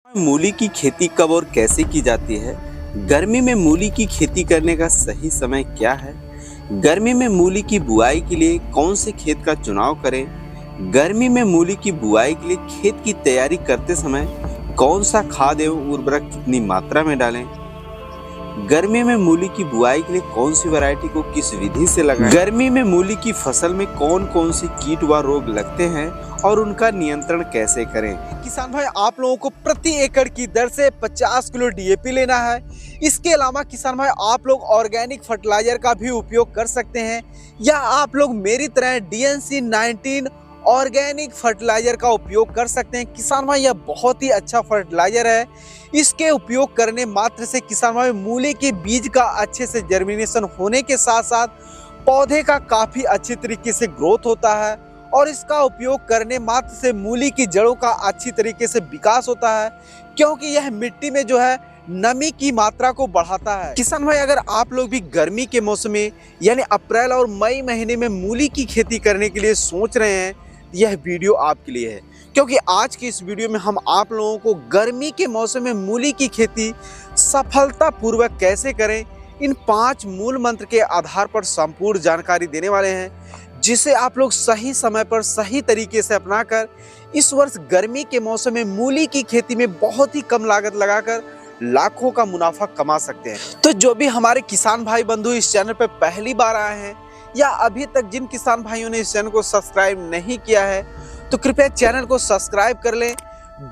मूली की खेती कब और कैसे की जाती है? गर्मी में मूली की खेती करने का सही समय क्या है? गर्मी में मूली की बुआई के लिए कौन से खेत का चुनाव करें? गर्मी में मूली की बुआई के लिए खेत की तैयारी करते समय कौन सा खाद एवं उर्वरक कितनी मात्रा में डालें? गर्मी में मूली की बुआई के लिए कौन सी वैरायटी को किस विधि से लगाएं? गर्मी में मूली की फसल में कौन कौन से कीट व रोग लगते हैं और उनका नियंत्रण कैसे करें? किसान भाई, आप लोगों को प्रति एकड़ की दर से 50 किलो डीएपी लेना है। इसके अलावा किसान भाई, आप लोग ऑर्गेनिक फर्टिलाइजर का भी उपयोग कर सकते हैं, या आप लोग मेरी तरह डीएनसी 19 ऑर्गेनिक फर्टिलाइजर का उपयोग कर सकते हैं। किसान भाई, यह बहुत ही अच्छा फर्टिलाइजर है। इसके उपयोग करने मात्र से किसान भाई, मूली के बीज का अच्छे से जर्मिनेशन होने के साथ साथ पौधे का काफी अच्छी तरीके से ग्रोथ होता है, और इसका उपयोग करने मात्र से मूली की जड़ों का अच्छी तरीके से विकास होता है, क्योंकि यह मिट्टी में जो है नमी की मात्रा को बढ़ाता है। किसान भाई, अगर आप लोग भी गर्मी के मौसम में यानी अप्रैल और मई महीने में मूली की खेती करने के लिए सोच रहे हैं, यह वीडियो आपके लिए है, क्योंकि आज की इस वीडियो में हम आप लोगों को गर्मी के मौसम में मूली की खेती सफलतापूर्वक कैसे करें, इन 5 मूल मंत्र के आधार पर संपूर्ण जानकारी देने वाले हैं, जिसे आप लोग सही समय पर सही तरीके से अपनाकर इस वर्ष गर्मी के मौसम में मूली की खेती में बहुत ही कम लागत लगाकर लाखों का मुनाफा कमा सकते हैं। तो जो भी हमारे किसान भाई बंधु इस चैनल पर पहली बार आए हैं, या अभी तक जिन किसान भाइयों ने इस चैनल को सब्सक्राइब नहीं किया है, तो कृपया चैनल को सब्सक्राइब कर लें।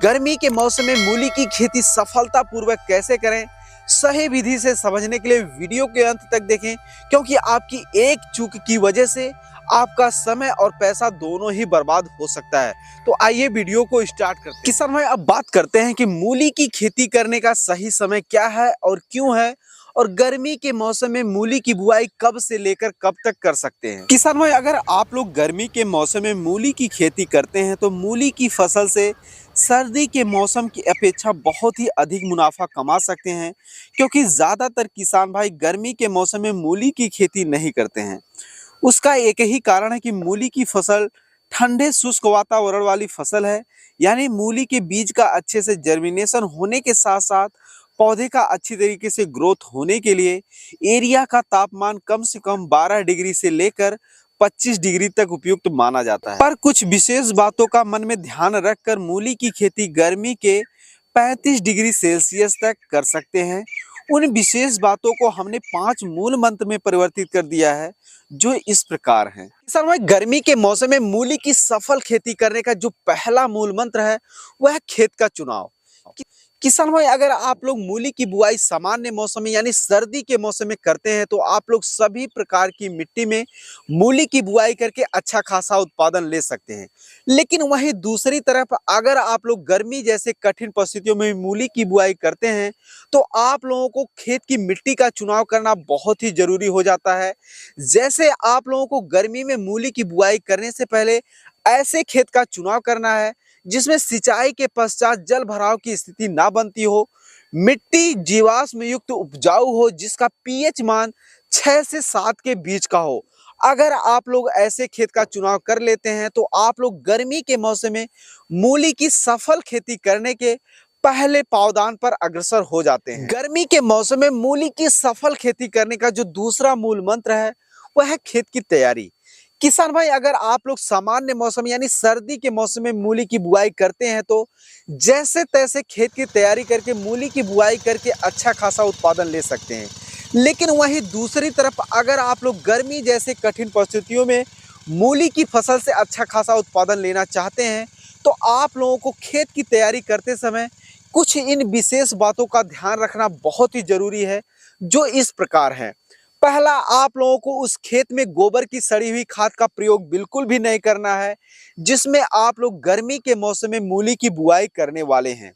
गर्मी के मौसम में मूली की खेती सफलतापूर्वक कैसे करें, सही विधि से समझने के लिए वीडियो के अंत तक देखें, क्योंकि आपकी एक चूक की वजह से आपका समय और पैसा दोनों ही बर्बाद हो सकता है। तो आइए वीडियो को स्टार्ट करते हैं। किसान भाई, अब बात करते हैं कि मूली की खेती करने का सही समय क्या है और क्यों है, और गर्मी के मौसम में मूली की बुआई कब से लेकर कब तक कर सकते हैं। किसान भाई, अगर आप लोग गर्मी के मौसम में मूली की खेती करते हैं, तो मूली की फसल से सर्दी के मौसम की अपेक्षा बहुत ही अधिक मुनाफा कमा सकते हैं, क्योंकि ज़्यादातर किसान भाई गर्मी के मौसम में मूली की खेती नहीं करते हैं। उसका एक ही कारण है कि मूली की फसल ठंडे शुष्क वातावरण वाली फसल है, यानी मूली के बीज का अच्छे से जर्मिनेशन होने के साथ साथ पौधे का अच्छी तरीके से ग्रोथ होने के लिए एरिया का तापमान कम से कम 12 डिग्री से लेकर 25 डिग्री तक उपयुक्त माना जाता है। पर कुछ विशेष बातों का मन में ध्यान रखकर मूली की खेती गर्मी के 35 डिग्री सेल्सियस तक कर सकते हैं। उन विशेष बातों को हमने 5 मूल मंत्र में परिवर्तित कर दिया है, जो इस प्रकार हैं। किसान भाई, गर्मी के मौसम में मूली की सफल खेती करने का जो पहला मूल मंत्र है, वह है खेत का चुनाव। किसान भाई, अगर आप लोग मूली की बुआई सामान्य मौसम में यानी सर्दी के मौसम में करते हैं, तो आप लोग सभी प्रकार की मिट्टी में मूली की बुआई करके अच्छा खासा उत्पादन ले सकते हैं। लेकिन वहीं दूसरी तरफ अगर आप लोग गर्मी जैसे कठिन परिस्थितियों में मूली की बुआई करते हैं, तो आप लोगों को खेत की मिट्टी का चुनाव करना बहुत ही जरूरी हो जाता है। जैसे आप लोगों को गर्मी में मूली की बुआई करने से पहले ऐसे खेत का चुनाव करना है जिसमें सिंचाई के पश्चात जल भराव की स्थिति ना बनती हो, मिट्टी जीवाश्म युक्त उपजाऊ हो, जिसका पीएच मान 6 से 7 के बीच का हो। अगर आप लोग ऐसे खेत का चुनाव कर लेते हैं, तो आप लोग गर्मी के मौसम में मूली की सफल खेती करने के पहले पावदान पर अग्रसर हो जाते हैं। गर्मी के मौसम में मूली की सफल खेती करने का जो दूसरा मूल मंत्र है, वह है खेत की तैयारी। किसान भाई, अगर आप लोग सामान्य मौसम यानी सर्दी के मौसम में मूली की बुआई करते हैं, तो जैसे तैसे खेत की तैयारी करके मूली की बुआई करके अच्छा खासा उत्पादन ले सकते हैं। लेकिन वहीं दूसरी तरफ अगर आप लोग गर्मी जैसे कठिन परिस्थितियों में मूली की फसल से अच्छा खासा उत्पादन लेना चाहते हैं, तो आप लोगों को खेत की तैयारी करते समय कुछ इन विशेष बातों का ध्यान रखना बहुत ही जरूरी है, जो इस प्रकार है। पहला, आप लोगों को उस खेत में गोबर की सड़ी हुई खाद का प्रयोग बिल्कुल भी नहीं करना है, जिसमें आप लोग गर्मी के मौसम में मूली की बुआई करने वाले हैं।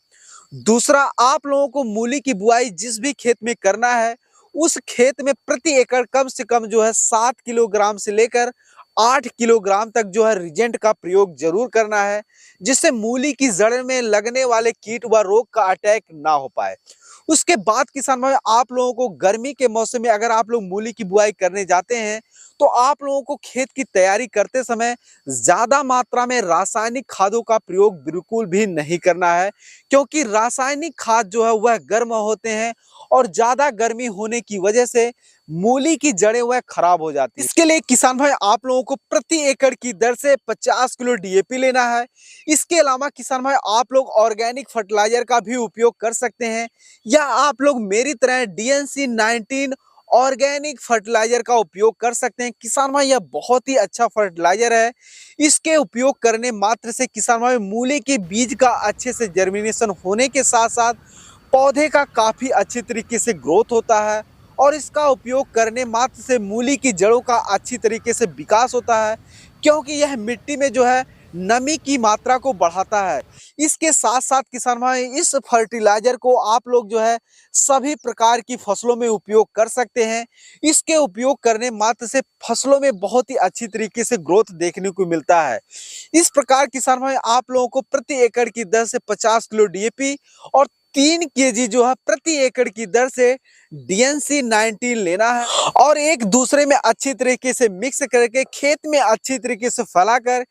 दूसरा, आप लोगों को मूली की बुआई जिस भी खेत में करना है, उस खेत में प्रति एकड़ कम से कम जो है 7 किलोग्राम से लेकर 8 किलोग्राम तक जो है रिजेंट का प्रयोग जरूर करना है, जिससे मूली की जड़ में लगने वाले कीट व रोग का अटैक ना हो पाए। उसके बाद किसान भाई आप लोगों को गर्मी के मौसम में अगर आप लोग मूली की बुआई करने जाते हैं तो आप लोगों को खेत की तैयारी करते समय ज्यादा मात्रा में रासायनिक खादों का प्रयोग बिल्कुल भी नहीं करना है, क्योंकि रासायनिक खाद जो है वह गर्म होते हैं और ज्यादा गर्मी होने की वजह से मूली की जड़ें वह खराब हो जाती है। इसके लिए किसान भाई आप लोगों को प्रति एकड़ की दर से 50 किलो डीएपी लेना है। इसके अलावा किसान भाई आप लोग ऑर्गेनिक फर्टिलाइजर का भी उपयोग कर सकते हैं, या आप लोग मेरी तरह डीएनसी 19 ऑर्गेनिक फर्टिलाइजर का उपयोग कर सकते हैं। किसान भाई यह बहुत ही अच्छा फर्टिलाइजर है। इसके उपयोग करने मात्र से किसान भाई मूली के बीज का अच्छे से जर्मिनेशन होने के साथ साथ पौधे का काफी अच्छी तरीके से ग्रोथ होता है, और इसका उपयोग करने मात्र से मूली की जड़ों का अच्छी तरीके से विकास होता है, क्योंकि यह मिट्टी में जो है नमी की मात्रा को बढ़ाता है। इसके साथ साथ किसान भाई इस फर्टिलाइजर को आप लोग जो है सभी प्रकार की फसलों में उपयोग कर सकते हैं। इसके उपयोग करने मात्र से फसलों में बहुत ही अच्छी तरीके से ग्रोथ देखने को मिलता है। इस प्रकार किसान भाई आप लोगों को प्रति एकड़ की दर से 50 किलो डीएपी और 3 केजी जो है प्रति एकड़ की दर से डीएनसी 19 लेना है, और एक दूसरे में अच्छी तरीके से मिक्स करके खेत में अच्छी तरीके से फैलाकर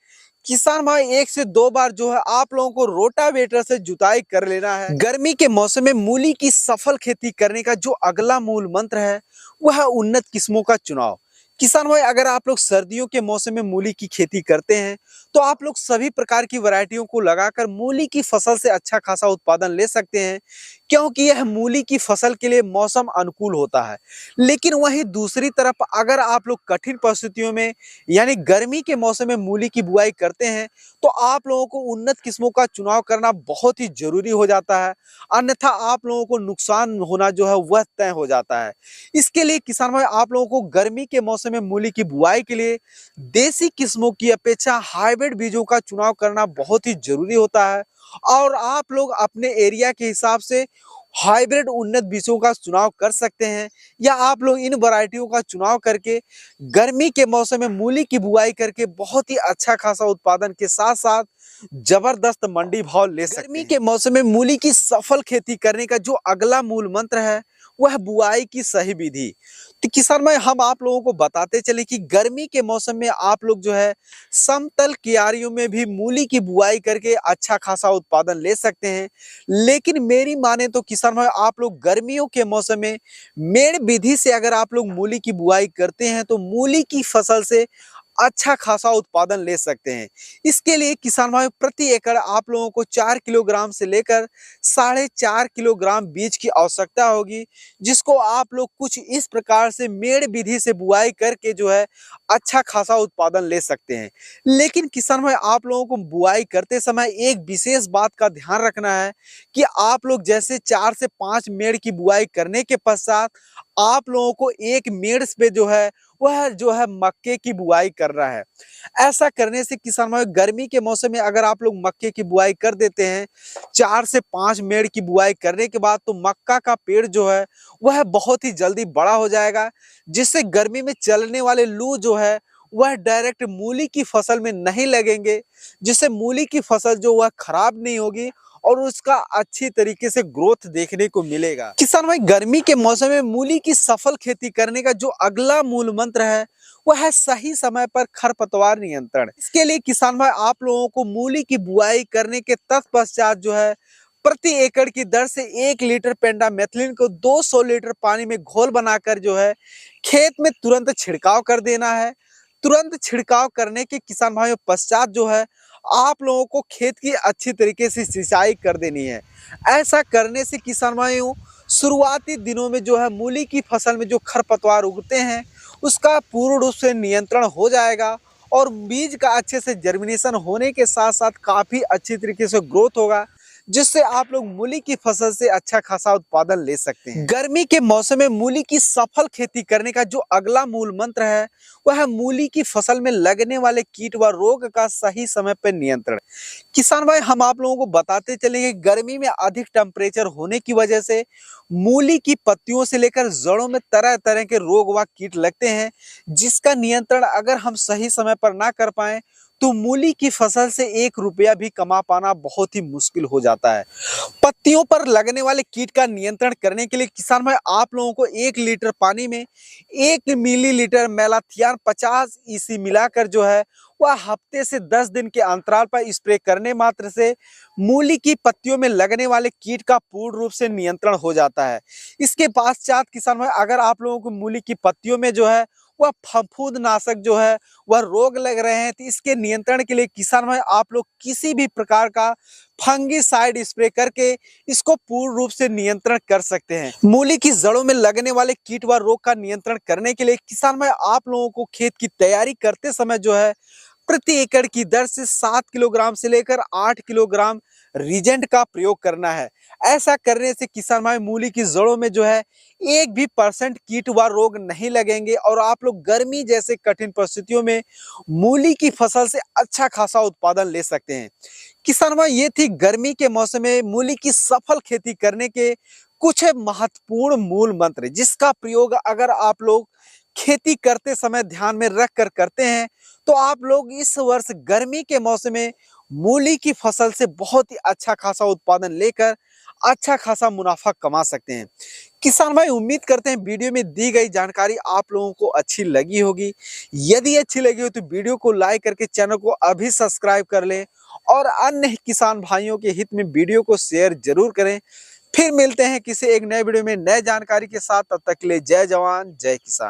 किसान भाई 1 से 2 बार जो है आप लोगों को रोटावेटर से जुताई कर लेना है। गर्मी के मौसम में मूली की सफल खेती करने का जो अगला मूल मंत्र है वह है उन्नत किस्मों का चुनाव। किसान भाई अगर आप लोग सर्दियों के मौसम में मूली की खेती करते हैं तो आप लोग सभी प्रकार की वैरायटियों को लगाकर मूली की फसल से अच्छा खासा उत्पादन ले सकते हैं, क्योंकि यह मूली की फसल के लिए मौसम अनुकूल होता है। लेकिन वहीं दूसरी तरफ अगर आप लोग कठिन परिस्थितियों में यानी गर्मी के मौसम में मूली की बुआई करते हैं तो आप लोगों को उन्नत किस्मों का चुनाव करना बहुत ही जरूरी हो जाता है, अन्यथा आप लोगों को नुकसान होना जो है वह तय हो जाता है। इसके लिए किसान भाई आप लोगों को गर्मी के मौसम में मूली की बुआई के लिए देसी किस्मों की अपेक्षा हाइब्रिड बीजों का चुनाव करना बहुत ही जरूरी होता है, और आप लोग अपने एरिया के हिसाब से हाइब्रिड उन्नत बीजों का चुनाव कर सकते हैं, या आप लोग इन वैरायटियों का चुनाव करके गर्मी के मौसम में मूली की बुआई करके बहुत ही अच्छा खासा उत्पादन के साथ साथ जबरदस्त मंडी भाव ले सकते हैं। गर्मी के मौसम में मूली की सफल खेती करने का जो अगला मूल मंत्र है वह बुआई की सही विधि। तो किसान भाई हम आप लोगों को बताते चले कि गर्मी के मौसम में आप लोग जो है समतल क्यारियों में भी मूली की बुआई करके अच्छा खासा उत्पादन ले सकते हैं। लेकिन मेरी माने तो किसान भाई आप लोग गर्मियों के मौसम में मेड़ विधि से अगर आप लोग मूली की बुआई करते हैं तो मूली की फसल से अच्छा खासा उत्पादन ले सकते हैं। इसके लिए किसान भाई प्रति एकड़ आप लोगों को 4 किलोग्राम से लेकर 4.5 किलोग्राम बीज की आवश्यकता होगी, जिसको आप लोग कुछ इस प्रकार से मेड़ विधि से बुआई करके जो है अच्छा खासा उत्पादन ले सकते हैं। लेकिन किसान भाई आप लोगों को बुआई करते समय एक विशेष बात का ध्यान रखना है कि आप लोग जैसे 4 से 5 मेड़ की बुआई करने के पश्चात आप लोगों को एक मेड़ पे जो है वह जो है मक्के की बुआई कर रहा है। ऐसा करने से किसान भाई गर्मी के मौसम में अगर आप लोग मक्के की बुआई कर देते हैं 4 से 5 मेड़ की बुआई करने के बाद, तो मक्का का पेड़ जो है वह बहुत ही जल्दी बड़ा हो जाएगा, जिससे गर्मी में चलने वाले लू जो है वह डायरेक्ट मूली की फसल में नहीं लगेंगे, जिससे मूली की फसल जो वह खराब नहीं होगी और उसका अच्छी तरीके से ग्रोथ देखने को मिलेगा। किसान भाई गर्मी के मौसम में मूली की सफल खेती करने का जो अगला मूल मंत्र है वह है सही समय पर खरपतवार नियंत्रण। इसके लिए किसान भाई आप लोगों को मूली की बुआई करने के तत्पश्चात जो है प्रति एकड़ की दर से 1 लीटर पेंडामेथलिन को 200 लीटर पानी में घोल बनाकर जो है खेत में तुरंत छिड़काव कर देना है। तुरंत छिड़काव करने के किसान भाइयों पश्चात जो है आप लोगों को खेत की अच्छी तरीके से सिंचाई कर देनी है। ऐसा करने से किसान भाइयों शुरुआती दिनों में जो है मूली की फसल में जो खरपतवार उगते हैं उसका पूर्ण रूप से नियंत्रण हो जाएगा, और बीज का अच्छे से जर्मिनेशन होने के साथ साथ काफ़ी अच्छी तरीके से ग्रोथ होगा, जिससे आप लोग मूली की फसल से अच्छा खासा उत्पादन ले सकते हैं। गर्मी के मौसम में मूली की सफल खेती करने का जो अगला मूल मंत्र है वह है मूली की फसल में लगने वाले कीट व रोग का सही समय पर नियंत्रण। किसान भाई हम आप लोगों को बताते चलेंगे गर्मी में अधिक टेम्परेचर होने की वजह से मूली की पत्तियों से लेकर जड़ों में तरह तरह के रोग व कीट लगते हैं, जिसका नियंत्रण अगर हम सही समय पर ना कर पाए तो मूली की फसल से 1 रुपया भी कमा पाना बहुत ही मुश्किल हो जाता है। पत्तियों पर लगने वाले कीट का नियंत्रण करने के लिए किसान भाई आप लोगों को 1 लीटर पानी में 1 मिलीलीटर मेलाथियान 50 ईसी मिलाकर जो है वह हफ्ते से 10 दिन के अंतराल पर स्प्रे करने मात्र से मूली की पत्तियों में लगने वाले कीट का पूर्ण रूप से नियंत्रण हो जाता है। इसके पश्चात किसान भाई अगर आप लोगों को मूली की पत्तियों में जो है वह फफूंद नाशक जो है वह रोग लग रहे हैं तो इसके नियंत्रण के लिए किसान भाई आप लोग किसी भी प्रकार का फंगीसाइड स्प्रे करके इसको पूर्ण रूप से नियंत्रण कर सकते हैं। मूली की जड़ों में लगने वाले कीट व रोग का नियंत्रण करने के लिए किसान भाई आप लोगों को खेत की तैयारी करते समय जो है प्रति एकड़ की दर से 7 किलोग्राम से लेकर 8 किलोग्राम रीजेंट का प्रयोग करना है। ऐसा करने से किसान भाई मूली की जड़ों में जो है 1% कीट व रोग नहीं लगेंगे और आप लोग गर्मी जैसे कठिन परिस्थितियों में मूली की फसल से अच्छा खासा उत्पादन ले सकते हैं। किसान भाई ये थी गर्मी के मौसम में मूली की सफल खेती करने के कुछ महत्वपूर्ण मूल मंत्र जिसका प्रयोग अगर आप लोग खेती करते समय ध्यान में रख कर करते हैं तो आप लोग इस वर्ष गर्मी के मौसम में मूली की फसल से बहुत ही अच्छा खासा उत्पादन लेकर अच्छा खासा मुनाफा कमा सकते हैं। किसान भाई उम्मीद करते हैं वीडियो में दी गई जानकारी आप लोगों को अच्छी लगी होगी। यदि अच्छी लगी हो तो वीडियो को लाइक करके चैनल को अभी सब्सक्राइब कर लें और अन्य किसान भाइयों के हित में वीडियो को शेयर जरूर करें। फिर मिलते हैं किसी एक नए वीडियो में नए जानकारी के साथ, तब तक के लिए जय जवान जय किसान।